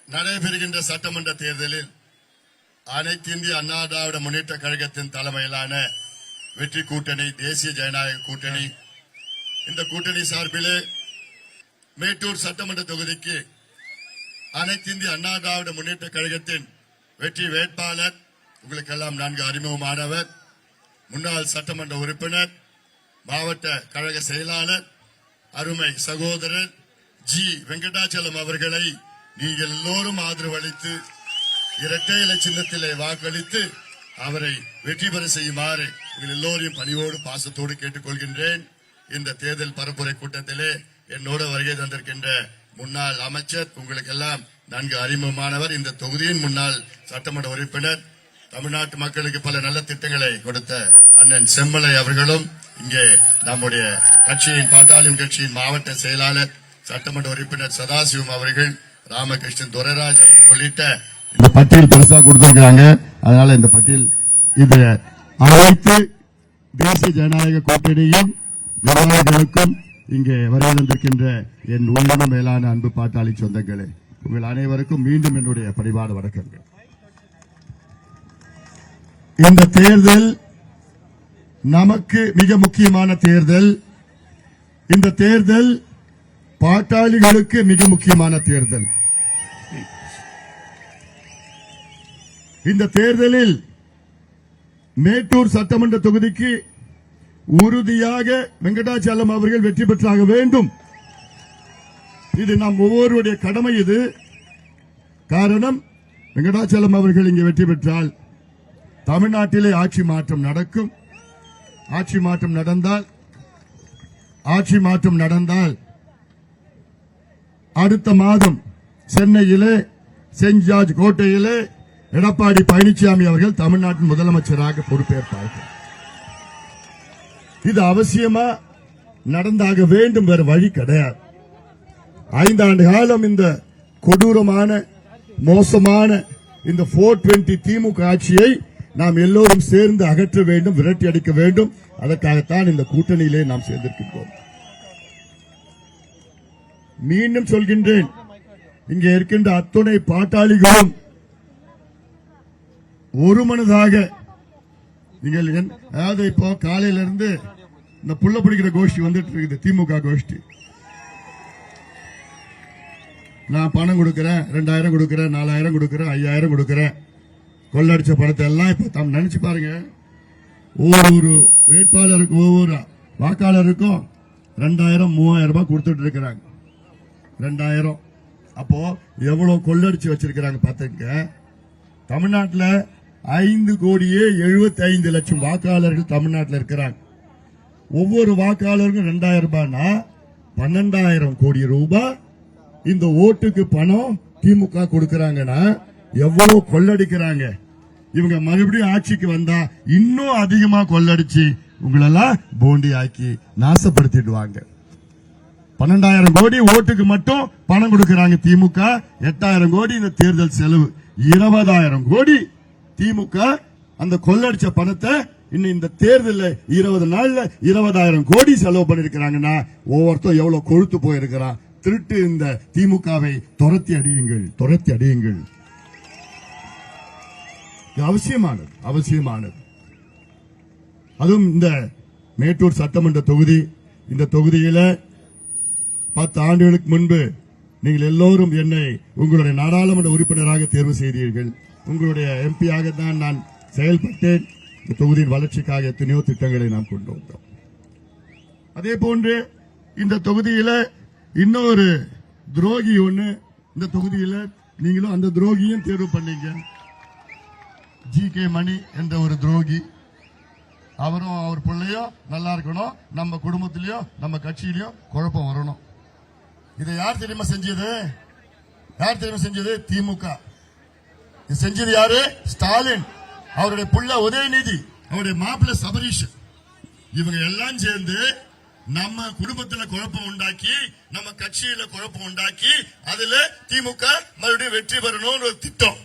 நடைபெறுகின்ற சட்டமன்ற தேர்தலில் அனைத்து இந்திய அண்ணா திராவிட முன்னேற்ற கழகத்தின் தலைமையிலான வெற்றி கூட்டணி, தேசிய ஜனநாயக கூட்டணி, இந்த கூட்டணி சார்பிலே மேட்டூர் சட்டமன்ற தொகுதிக்கு அனைத்து இந்திய அண்ணா திராவிட முன்னேற்ற கழகத்தின் வெற்றி வேட்பாளர் உங்களுக்கெல்லாம் நன்கு அறிமுகமானவர், முன்னாள் சட்டமன்ற உறுப்பினர், மாவட்ட கழக செயலாளர், அருமை சகோதரர் ஜி வெங்கடாச்சலம் அவர்களை நீங்கள் எல்லோரும் ஆதரவு அளித்து இரட்டை இலை சின்னத்திலே வாக்களித்து அவரை வெற்றி பெற செய்யுமாறு உங்கள் எல்லோரையும் பணிவோடு பாசத்தோடு கேட்டுக்கொள்கின்றேன். இந்த தேர்தல் பரப்புரை கூட்டத்திலே என்னோடு வருகை தந்திருக்கின்ற முன்னாள் அமைச்சர், உங்களுக்கெல்லாம் நன்கு அறிமுகமானவர், இந்த தொகுதியின் முன்னாள் சட்டமன்ற உறுப்பினர், தமிழ்நாட்டு மக்களுக்கு பல நல்ல திட்டங்களை கொடுத்த அண்ணன் செம்மலை அவர்களும், இங்கே நம்முடைய கட்சியின் பாட்டாளி கட்சியின் மாவட்ட செயலாளர் சட்டமன்ற உறுப்பினர் சதாசிவம் அவர்கள், ராமகிருஷ்ணன், துரைராஜ் அவர்கள் உள்ளிட்ட இந்த பட்டியல் பெருசா கொடுத்திருக்காங்க. அதனால இந்த பட்டியல் இது அனைத்து தேசிய ஜனநாயக கூட்டணியும் நிர்வாகிகளுக்கும் இங்கே வருகை தந்திருக்கின்ற என் உள்ளன மேலான அன்பு பாட்டாளி சொந்தங்களே, உங்கள் அனைவருக்கும் மீண்டும் என்னுடைய பணிவான வணக்கங்கள். இந்த தேர்தல் நமக்கு மிக முக்கியமான தேர்தல். இந்த தேர்தல் பாட்டாளிகளுக்கு மிக முக்கியமான தேர்தல். இந்த தேர்தலில் மேட்டூர் சட்டமன்ற தொகுதிக்கு உறுதியாக வெங்கடாச்சலம் அவர்கள் வெற்றி பெற்றாக வேண்டும். இது நாம் ஒவ்வொருவருடைய கடமை. இது காரணம், வெங்கடாச்சலம் அவர்கள் இங்கே வெற்றி பெற்றால் தமிழ்நாட்டிலே ஆட்சி மாற்றம் நடக்கும். ஆட்சி மாற்றம் நடந்தால் அடுத்த மாதம் சென்னையிலே செயின்ட் ஜார்ஜ் கோட்டையிலே எடப்பாடி பழனிசாமி அவர்கள் தமிழ்நாட்டின் முதலமைச்சராக பொறுப்பேற்பார்கள். இது அவசியமா நடந்தாக வேண்டும், வேறு வழி கிடையாது. 5 ஆண்டு காலம் இந்த கொடூரமான மோசமான இந்த 420 திமுக ஆட்சியை நாம் எல்லோரும் சேர்ந்து அகற்ற வேண்டும், விரட்டி அடிக்க வேண்டும். அதற்காகத்தான் இந்த கூட்டணியிலே நாம் சேர்ந்திருக்கின்றோம். மீண்டும் சொல்கின்றேன், இங்கே இருக்கின்ற அத்துணை பாட்டாளிகளும் ஒரு மனதாக நீங்கள், அதாவது இப்போ காலையில இருந்து இந்த புள்ள பிடிக்கிற கோஷ்டி வந்துட்டு இருக்குது, திமுக கோஷ்டி. நான் பணம் கொடுக்கிறேன், 2000 கொடுக்கிறேன், 4000 கொடுக்கிறேன், 5000 கொடுக்கிறேன், கொள்ளடிச்ச பணத்தை எல்லாம் இப்ப நினைச்சு பாருங்க. ஒவ்வொரு வேட்பாளருக்கும் ஒவ்வொரு வாக்காளருக்கும் 2000 3000 ரூபாய் கொடுத்துட்டு இருக்கிறாங்க. 2000 அப்போ எவ்வளவு கொள்ளடிச்சு வச்சிருக்கிறாங்க பாத்துங்க. தமிழ்நாட்டில் 5,75,00,000 வாக்காளர்கள் தமிழ்நாட்டில் இருக்கிறாங்க. ஒவ்வொரு வாக்காளருக்கும் 2000 ரூபாய்னா 12,000 கோடி ரூபாய் இந்த ஓட்டுக்கு பணம் திமுக கொடுக்கறாங்கன்னா எவ்வளவு கொள்ளடிக்கிறாங்க. இவங்க மறுபடியும் ஆட்சிக்கு வந்தா இன்னும் அதிகமா கொள்ளடிச்சு உங்களெல்லாம் போண்டி ஆக்கி நாசப்படுத்திடுவாங்க. 12,000 கோடி ஓட்டுக்கு மட்டும் பணம் கொடுக்கறாங்க திமுக. 8,000 கோடி இந்த தேர்தல் செலவு. 20,000 கோடி திமுக அந்த கொள்ளடிச்ச பணத்தை இன்னும் இந்த தேர்தலில் 20 நாள்ல 20,000 கோடி செலவு பண்ணிருக்கிறாங்கன்னா ஒவ்வொருத்தரும் எவ்வளவு கொழுத்து போயிருக்கிறான். திருட்டு இந்த திமுகவை துரத்தி அடியுங்கள். அவசியமானது. அதுவும் இந்த மேட்டூர் சட்டமன்ற தொகுதி, இந்த தொகுதியில 10 ஆண்டுகளுக்கு முன்பு நீங்கள் எல்லோரும் என்னை உங்களுடைய நாடாளுமன்ற உறுப்பினராக தேர்வு செய்தீர்கள். உங்களுடைய எம்பியாக தான் நான் செயல்பட்டேன். இந்த தொகுதியின் வளர்ச்சிக்காக எத்தனையோ திட்டங்களை நாம் கொண்டு வந்தோம். அதே போன்று இந்த தொகுதியில இன்னொரு துரோகி ஒண்ணு, இந்த தொகுதியில நீங்களும் அந்த துரோகியும் தேர்வு பண்ணீங்க. ஜி.கே. மணி என்ற ஒரு துரோகி. அவரும் அவர் பிள்ளையும் நல்லா இருக்கணும், நம்ம குடும்பத்திலயும் நம்ம கட்சியிலயும் குழப்பம் வரணும். இதை யார் தெரியுமா செஞ்சது? திமுக. செஞ்சது யாரு? ஸ்டாலின், அவருடைய புள்ள உதயநிதி, அவருடைய மாப்பிள்ளை சபரீஷ். இவங்க எல்லாம் சேர்ந்து நம்ம குடும்பத்தில் குழப்பம் உண்டாக்கி, நம்ம கட்சியில குழப்பம் உண்டாக்கி, அதுல திமுக மறுபடியும் வெற்றி பெறணும் ஒரு திட்டம்.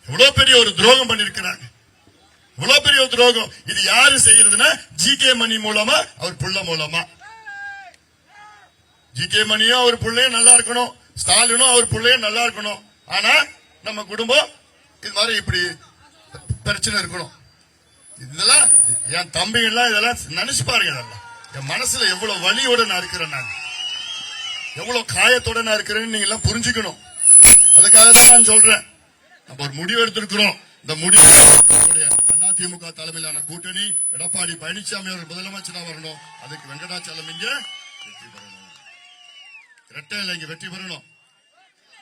எவ்வளவு பெரிய ஒரு துரோகம் பண்ணிருக்கிறாங்க. இது யாரு செய்யறதுன்னா ஜி.கே. மணி மூலமா, அவர் புள்ள மூலமா. ஜி.கே. மணியும் அவர் பிள்ளையும் நல்லா இருக்கணும், ஸ்டாலினும் அவர் பிள்ளையும் நல்லா இருக்கணும். ஆனா நம்ம குடும்பம் இது மாதிரி இப்படி பிரச்சனை இருக்கணும். இதெல்லாம் என் தம்பிங்க எல்லாம் இதெல்லாம் நினைச்சு பாருங்க. இதெல்லாம் என் மனசுல எவ்வளவு வலியோட நான் இருக்கிறேன், நான் எவ்வளவு காயத்தோட நான் இருக்கிறேன்னு நீங்க எல்லாம் புரிஞ்சுக்கணும். அதுக்காக தான் நான் சொல்றேன், நம்ம ஒரு முடிவு எடுத்திருக்கிறோம். இந்த முடிவு அதிமுக தலைமையிலான கூட்டணி எடப்பாடி பழனிசாமி அவர்கள் முதலமைச்சரா வரணும். அதுக்கு வெங்கடாச்சலம் இங்க வெற்றி பெறணும், இரட்டை இங்க வெற்றி பெறணும்.